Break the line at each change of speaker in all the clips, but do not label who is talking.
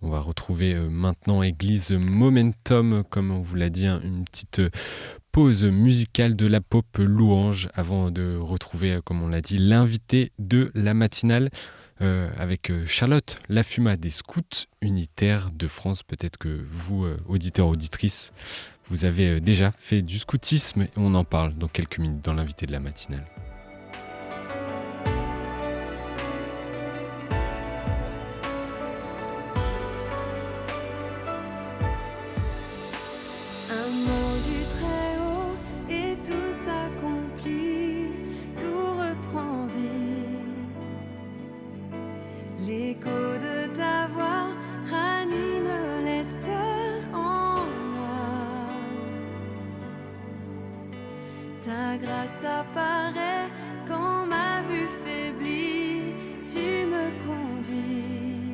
On va retrouver maintenant Église Momentum, comme on vous l'a dit, une petite pause musicale de la pop louange avant de retrouver, comme on l'a dit, l'invité de la matinale avec Charlotte Lafuma des Scouts Unitaires de France. Peut-être que vous, auditeurs, auditrices, vous avez déjà fait du scoutisme et on en parle dans quelques minutes dans l'invité de la matinale.
Ta grâce apparaît quand ma vue faiblit, tu me conduis.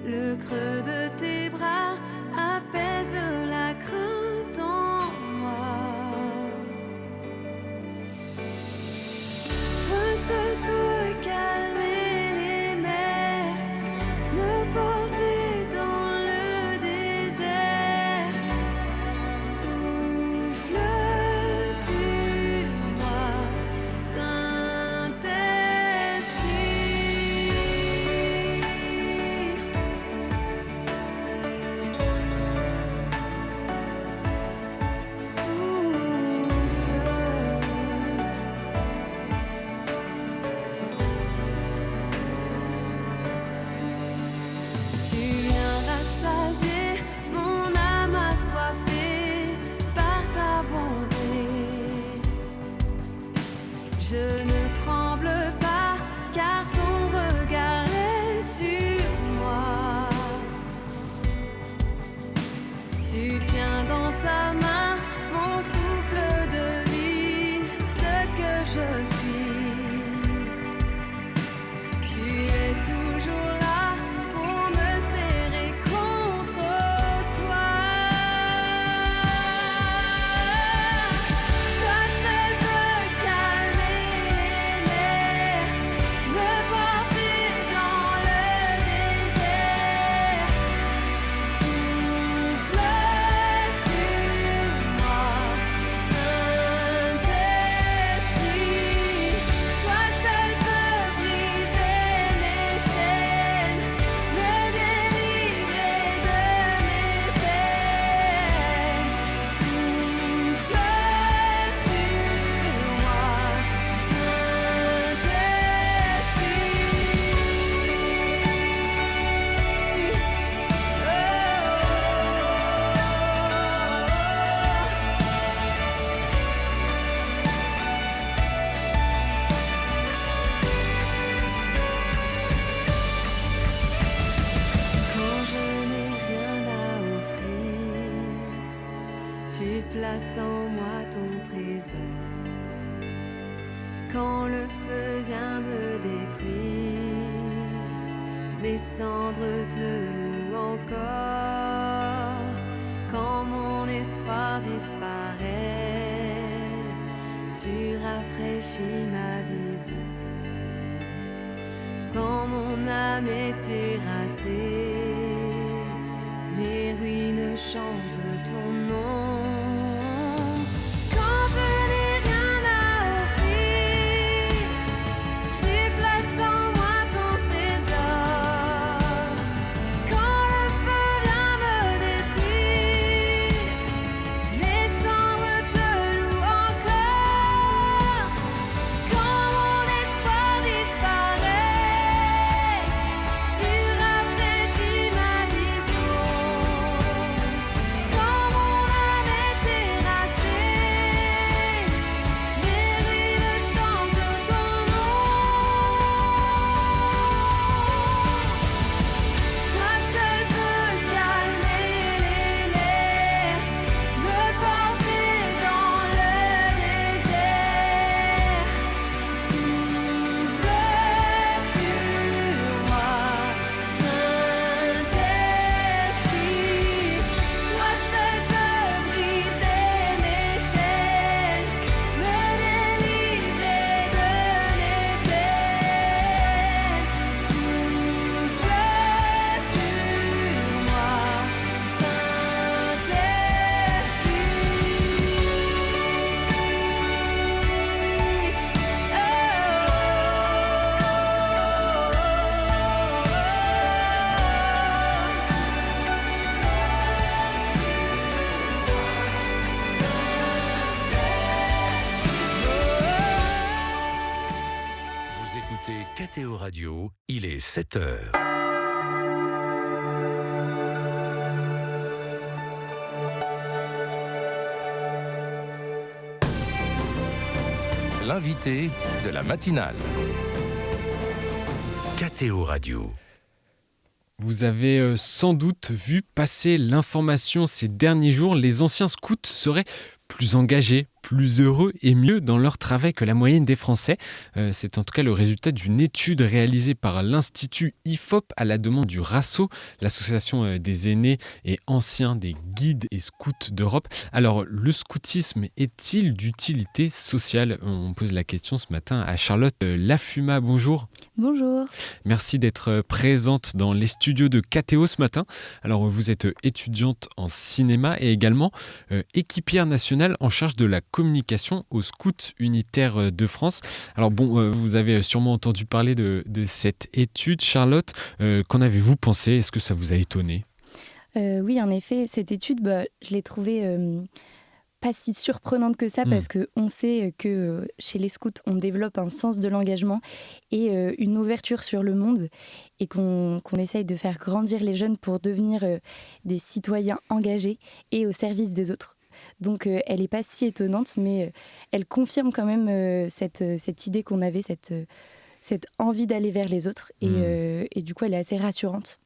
Le creux de tes bras apaise la crainte en moi. Toi seul peux calmer les mers, me porter dans le désert. Souffle sur moi, Saint-Esprit. Tu viens rassasier mon âme assoiffée par ta bonté. Je ne tremble pas car ton regard est sur moi. Tu tiens dans ta main mon souffle de vie, ce que je suis. Tu es toujours là pour me serrer contre toi. Toi seul peux calmer les mers, me porter dans le désert. Souffle sur moi, Saint-Esprit. Toi seul peux briser mes chaînes, me délivrer de mes peines. Souffle sur moi, Quand je n'ai rien à offrir, tu places en moi ton trésor. Quand le feu vient me détruire, mes cendres te louent encore. Quand mon espoir disparaît, tu rafraîchis ma vision. Quand mon âme est terrassée, mes ruines chantent ton nom. Quand je n'ai rien à offrir, tu places en moi ton trésor. Quand le feu vient me détruire, mes cendres te louent encore. Quand mon espoir disparaît, tu rafraîchis ma vision. Quand mon âme est
KTO Radio, il est 7h. L'invité de la matinale. KTO Radio.
Vous avez sans doute vu passer l'information ces derniers jours, les anciens scouts seraient plus engagés, plus heureux et mieux dans leur travail que la moyenne des Français. C'est en tout cas le résultat d'une étude réalisée par l'Institut IFOP à la demande du RASSO, l'association des aînés et anciens des guides et scouts d'Europe. Alors, le scoutisme est-il d'utilité sociale ? On pose la question ce matin à Charlotte Lafuma. Bonjour.
Bonjour.
Merci d'être présente dans les studios de KTO ce matin. Alors, vous êtes étudiante en cinéma et également équipière nationale en charge de la communication aux scouts unitaires de France. Alors vous avez sûrement entendu parler de cette étude, Charlotte. Qu'en avez-vous pensé ? Est-ce que ça vous a étonné ?
Oui, en effet, cette étude, je l'ai trouvée pas si surprenante que ça, parce qu'on sait que chez les scouts, on développe un sens de l'engagement et une ouverture sur le monde, et qu'on essaye de faire grandir les jeunes pour devenir des citoyens engagés et au service des autres. Donc elle n'est pas si étonnante, mais elle confirme quand même cette idée qu'on avait, cette envie d'aller vers les autres, et du coup elle est assez rassurante.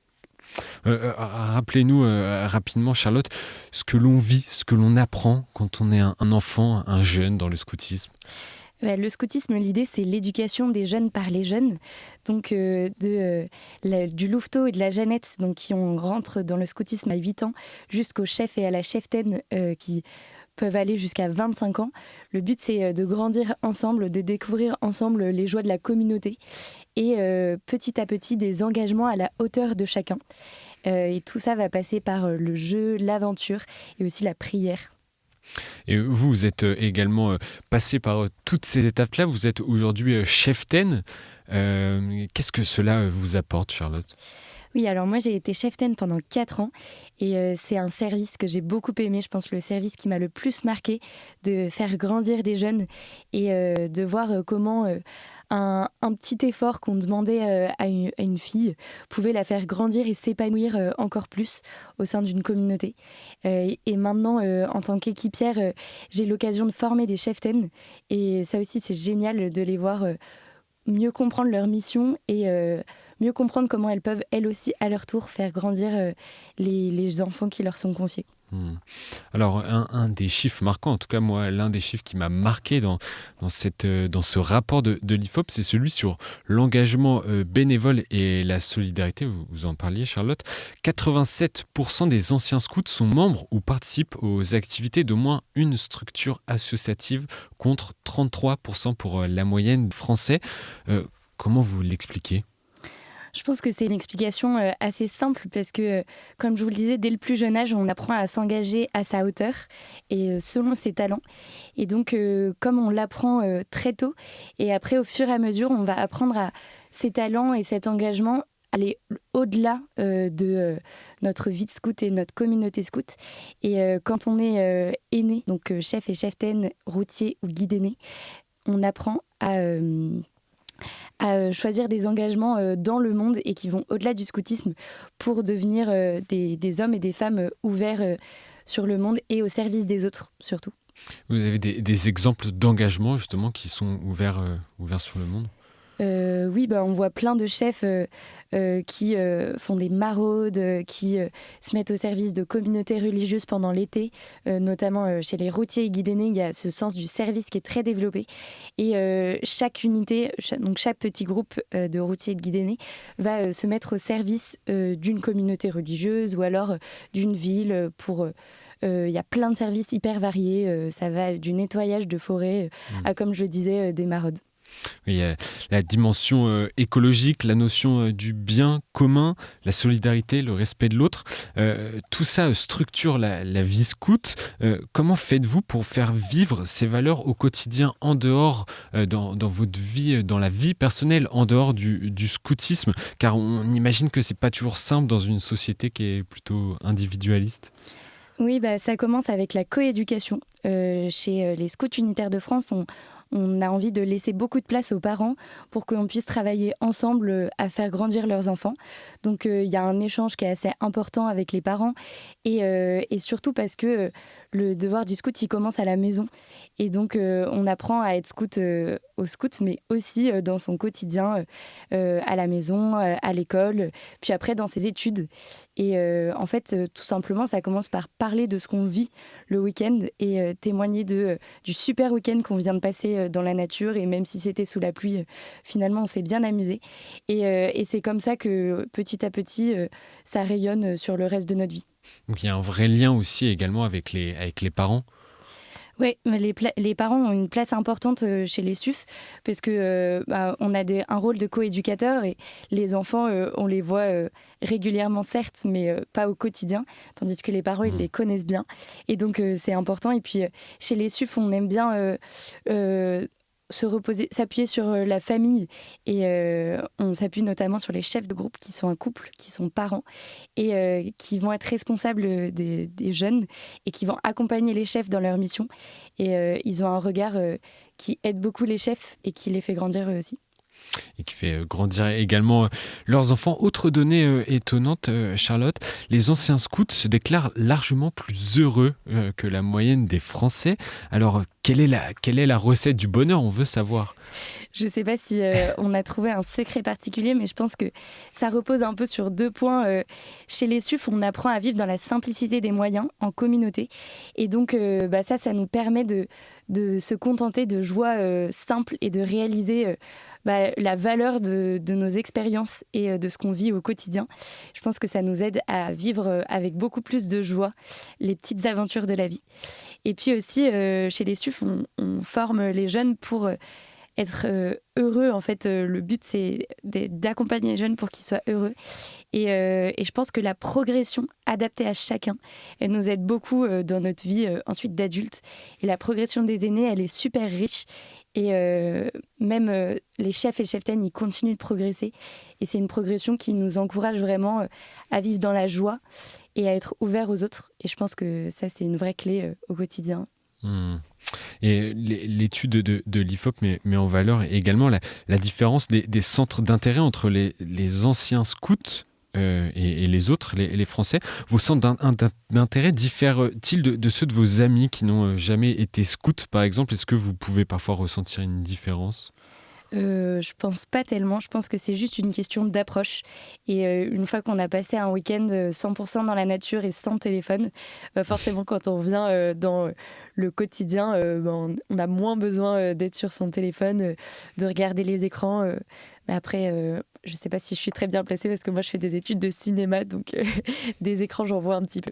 Rappelez-nous rapidement, Charlotte, ce que l'on vit, ce que l'on apprend quand on est un enfant, un jeune dans le scoutisme.
Le scoutisme, l'idée, c'est l'éducation des jeunes par les jeunes, donc du louveteau et de la Jeannette, donc qui rentre dans le scoutisme à 8 ans, jusqu'au chef et à la cheftaine qui peuvent aller jusqu'à 25 ans. Le but, c'est de grandir ensemble, de découvrir ensemble les joies de la communauté et petit à petit des engagements à la hauteur de chacun. Et tout ça va passer par le jeu, l'aventure et aussi la prière.
Et vous êtes également passé par toutes ces étapes-là. Vous êtes aujourd'hui cheftaine. Qu'est-ce que cela vous apporte, Charlotte ?
Oui, alors moi j'ai été cheftaine pendant 4 ans et c'est un service que j'ai beaucoup aimé. Je pense le service qui m'a le plus marqué, de faire grandir des jeunes et de voir comment un petit effort qu'on demandait à une fille pouvait la faire grandir et s'épanouir encore plus au sein d'une communauté. Et maintenant, en tant qu'équipière, j'ai l'occasion de former des cheftaines, et ça aussi c'est génial de les voir mieux comprendre leur mission et mieux comprendre comment elles peuvent, elles aussi, à leur tour, faire grandir les enfants qui leur sont confiés.
Alors, un des chiffres marquants, en tout cas moi, l'un des chiffres qui m'a marqué dans ce rapport de l'IFOP, c'est celui sur l'engagement bénévole et la solidarité. Vous en parliez, Charlotte. 87% des anciens scouts sont membres ou participent aux activités d'au moins une structure associative, contre 33% pour la moyenne française. Comment vous l'expliquez ?
Je pense que c'est une explication assez simple, parce que, comme je vous le disais, dès le plus jeune âge, on apprend à s'engager à sa hauteur et selon ses talents. Et donc, comme on l'apprend très tôt, et après, au fur et à mesure, on va apprendre à ses talents et cet engagement aller au-delà de notre vie de scout et notre communauté scout. Et quand on est aîné, donc chef et cheftaine, routier ou guide aîné, on apprend à choisir des engagements dans le monde et qui vont au-delà du scoutisme pour devenir des hommes et des femmes ouverts sur le monde et au service des autres surtout.
Vous avez des exemples d'engagement justement qui sont ouverts sur le monde ?
Oui, on voit plein de chefs qui font des maraudes, qui se mettent au service de communautés religieuses pendant l'été, notamment chez les routiers et guides aînés. Il y a ce sens du service qui est très développé, et chaque unité, chaque petit groupe de routiers et de guides aînés va se mettre au service d'une communauté religieuse ou alors d'une ville pour... Il y a plein de services hyper variés, ça va du nettoyage de forêt à, comme je le disais, des maraudes.
Il y a la dimension écologique, la notion du bien commun, la solidarité, le respect de l'autre. Tout ça structure la vie scout. Comment faites-vous pour faire vivre ces valeurs au quotidien, en dehors, dans votre vie, dans la vie personnelle, en dehors du scoutisme ? Car on imagine que c'est pas toujours simple dans une société qui est plutôt individualiste.
Oui, ça commence avec la coéducation. Chez les scouts unitaires de France, on a envie de laisser beaucoup de place aux parents pour qu'on puisse travailler ensemble à faire grandir leurs enfants. Donc il y a un échange qui est assez important avec les parents et surtout parce que le devoir du scout, il commence à la maison. Et donc on apprend à être scout au scout, mais aussi dans son quotidien, à la maison, à l'école, puis après dans ses études. Et en fait, tout simplement, ça commence par parler de ce qu'on vit le week-end et témoigner du super week-end qu'on vient de passer dans la nature. Et même si c'était sous la pluie, finalement, on s'est bien amusé. Et c'est comme ça que petit à petit, ça rayonne sur le reste de notre vie.
Donc il y a un vrai lien aussi également avec les parents.
Oui, les parents ont une place importante chez les SUF parce que on a un rôle de coéducateur et les enfants, on les voit régulièrement certes, mais pas au quotidien, tandis que les parents, ils les connaissent bien. Et donc c'est important. Et puis chez les SUF, on aime bien se reposer, s'appuyer sur la famille et on s'appuie notamment sur les chefs de groupe qui sont un couple, qui sont parents et qui vont être responsables des jeunes et qui vont accompagner les chefs dans leur mission et ils ont un regard qui aide beaucoup les chefs et qui les fait grandir eux aussi.
Et qui fait grandir également leurs enfants. Autre donnée étonnante, Charlotte, les anciens scouts se déclarent largement plus heureux que la moyenne des Français. Alors, quelle est la recette du bonheur? On veut savoir.
Je ne sais pas si on a trouvé un secret particulier, mais je pense que ça repose un peu sur 2 points. Chez les SUF, on apprend à vivre dans la simplicité des moyens, en communauté. Et donc, ça nous permet de se contenter de joies simples et de réaliser la valeur de nos expériences et de ce qu'on vit au quotidien. Je pense que ça nous aide à vivre avec beaucoup plus de joie les petites aventures de la vie. Et puis aussi, chez les SUF, on forme les jeunes pour être heureux. En fait, le but, c'est d'accompagner les jeunes pour qu'ils soient heureux. Et je pense que la progression adaptée à chacun, elle nous aide beaucoup dans notre vie ensuite d'adulte. Et la progression des aînés, elle est super riche. Et même les chefs et cheftaines, ils continuent de progresser. Et c'est une progression qui nous encourage vraiment à vivre dans la joie et à être ouverts aux autres. Et je pense que ça, c'est une vraie clé au quotidien.
Et l'étude de l'IFOP met en valeur également la différence des centres d'intérêt entre les anciens scouts et les autres, les Français. Vos centres d'intérêt diffèrent-ils de ceux de vos amis qui n'ont jamais été scouts, par exemple? Est-ce que vous pouvez parfois ressentir une différence?
Je pense pas tellement. Je pense que c'est juste une question d'approche. Et une fois qu'on a passé un week-end 100% dans la nature et sans téléphone, forcément, quand on revient dans le quotidien, on a moins besoin d'être sur son téléphone, de regarder les écrans. Mais après, je sais pas si je suis très bien placée parce que moi, je fais des études de cinéma, donc des écrans, j'en vois un petit peu.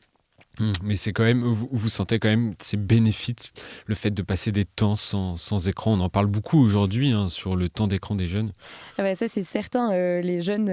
Mais c'est quand même, vous sentez quand même c'est bénéfique le fait de passer des temps sans écran. On en parle beaucoup aujourd'hui sur le temps d'écran des jeunes.
Ah ça c'est certain, les jeunes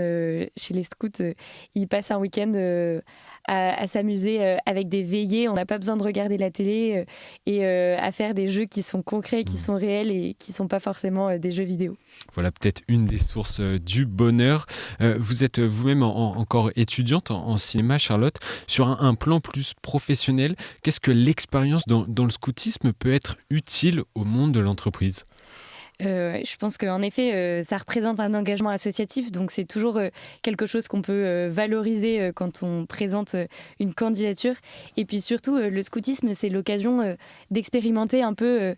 chez les scouts, ils passent un week-end à s'amuser avec des veillées. On n'a pas besoin de regarder la télé et à faire des jeux qui sont concrets, qui sont réels et qui ne sont pas forcément des jeux vidéo.
Voilà peut-être une des sources du bonheur. Vous êtes vous-même encore étudiante en cinéma, Charlotte. Sur un plan plus professionnel, qu'est-ce que l'expérience dans le scoutisme peut être utile au monde de l'entreprise ?
Je pense qu'en effet, ça représente un engagement associatif, donc c'est toujours quelque chose qu'on peut valoriser quand on présente une candidature. Et puis surtout, le scoutisme, c'est l'occasion d'expérimenter un peu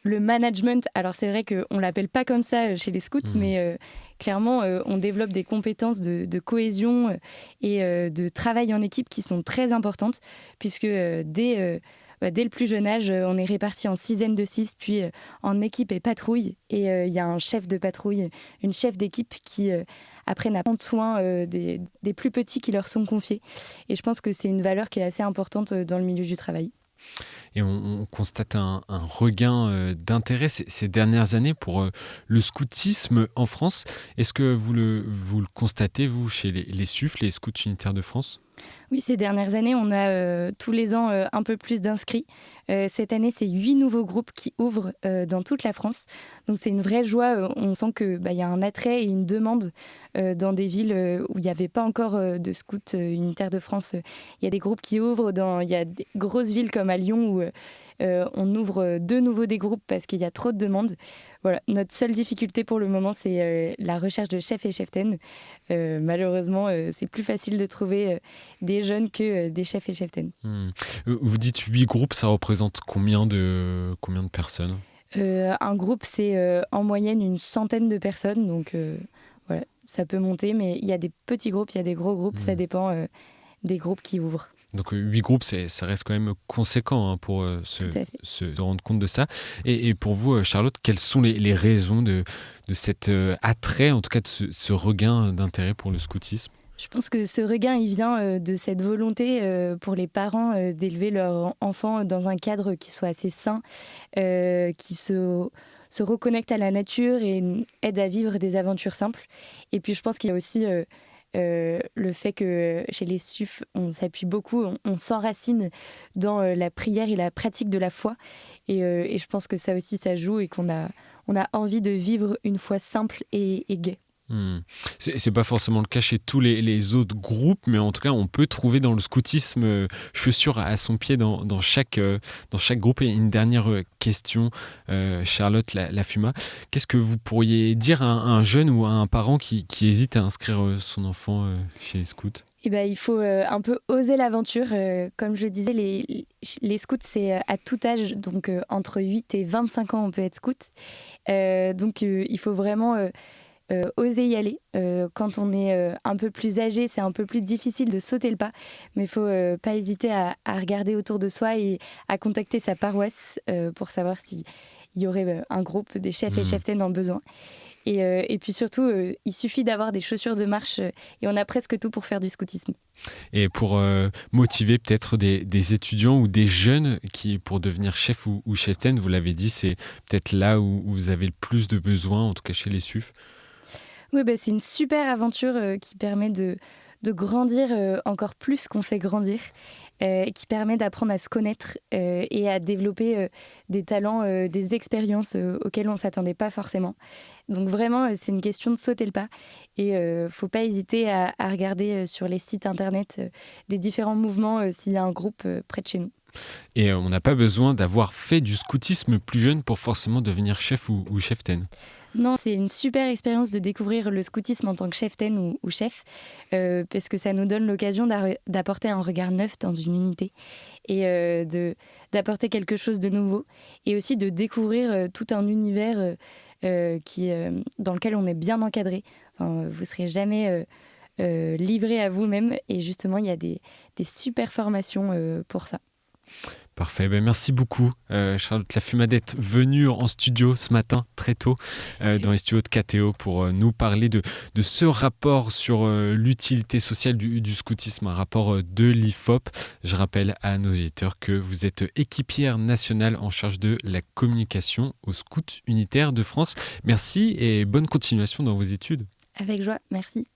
le management. Alors c'est vrai qu'on ne l'appelle pas comme ça chez les scouts, mais clairement, on développe des compétences de cohésion et de travail en équipe qui sont très importantes, puisque dès le plus jeune âge, on est répartis en 6 de 6, puis en équipe et patrouille. Et il y a un chef de patrouille, une chef d'équipe qui apprennent à prendre soin des plus petits qui leur sont confiés. Et je pense que c'est une valeur qui est assez importante dans le milieu du travail.
Et on constate un regain d'intérêt ces dernières années pour le scoutisme en France. Est-ce que vous le constatez, vous, chez les SUF, les Scouts Unitaires de France ?
Oui, ces dernières années, on a tous les ans un peu plus d'inscrits. Cette année, c'est 8 nouveaux groupes qui ouvrent dans toute la France. Donc c'est une vraie joie. On sent qu'il y a un attrait et une demande dans des villes où il n'y avait pas encore de scouts unitaires de France. Il y a des groupes qui ouvrent. Il y a des grosses villes comme à Lyon où on ouvre de nouveau des groupes parce qu'il y a trop de demandes. Voilà, notre seule difficulté pour le moment, c'est la recherche de chefs et cheftaines. Malheureusement, c'est plus facile de trouver des jeunes que des chefs et cheftaines.
Vous dites 8 groupes, ça représente combien de personnes ?
Un groupe, c'est en moyenne une centaine de personnes, donc voilà, ça peut monter, mais il y a des petits groupes, il y a des gros groupes, ça dépend des groupes qui ouvrent.
Donc 8 groupes, ça reste quand même conséquent pour se rendre compte de ça. Et pour vous, Charlotte, quelles sont les raisons de cet attrait, en tout cas de ce regain d'intérêt pour le scoutisme ?
Je pense que ce regain, il vient de cette volonté pour les parents d'élever leur enfant dans un cadre qui soit assez sain, qui se reconnecte à la nature et aide à vivre des aventures simples. Et puis je pense qu'il y a aussi le fait que chez les SUF, on s'appuie beaucoup, on s'enracine dans la prière et la pratique de la foi. Et je pense que ça aussi, ça joue et qu'on a envie de vivre une foi simple et gaie.
C'est pas forcément le cas chez tous les autres groupes, mais en tout cas, on peut trouver dans le scoutisme chaussure à son pied dans chaque groupe. Et une dernière question, Charlotte Lafuma. Qu'est-ce que vous pourriez dire à un jeune ou à un parent qui hésite à inscrire son enfant chez les scouts ?
Il faut un peu oser l'aventure. Comme je le disais, les scouts, c'est à tout âge. Donc, entre 8 et 25 ans, on peut être scout. Donc, il faut vraiment oser y aller. Quand on est un peu plus âgé, c'est un peu plus difficile de sauter le pas, mais il ne faut pas hésiter à regarder autour de soi et à contacter sa paroisse pour savoir s'il y aurait un groupe, des chefs et cheftaines en besoin. Et puis surtout, il suffit d'avoir des chaussures de marche et on a presque tout pour faire du scoutisme.
Et pour motiver peut-être des étudiants ou des jeunes qui, pour devenir chef ou cheftaine, vous l'avez dit, c'est peut-être là où vous avez le plus de besoins, en tout cas chez les SUF.
Oui, c'est une super aventure qui permet de grandir encore plus qu'on fait grandir, qui permet d'apprendre à se connaître et à développer des talents, des expériences auxquelles on ne s'attendait pas forcément. Donc vraiment, c'est une question de sauter le pas. Et il ne faut pas hésiter à regarder sur les sites internet des différents mouvements s'il y a un groupe près de chez nous.
Et on n'a pas besoin d'avoir fait du scoutisme plus jeune pour forcément devenir chef ou cheftaine.
Non, c'est une super expérience de découvrir le scoutisme en tant que cheftaine ou chef, parce que ça nous donne l'occasion d'apporter un regard neuf dans une unité et d'apporter quelque chose de nouveau, et aussi de découvrir tout un univers dans lequel on est bien encadré. Enfin, vous ne serez jamais livré à vous-même, et justement, il y a des super formations pour ça.
Parfait, merci beaucoup Charlotte Lafuma d'être venue en studio ce matin très tôt dans les studios de KTO pour nous parler de ce rapport sur l'utilité sociale du scoutisme, un rapport de l'IFOP. Je rappelle à nos auditeurs que vous êtes équipière nationale en charge de la communication au Scout unitaire de France. Merci et bonne continuation dans vos études.
Avec joie, merci.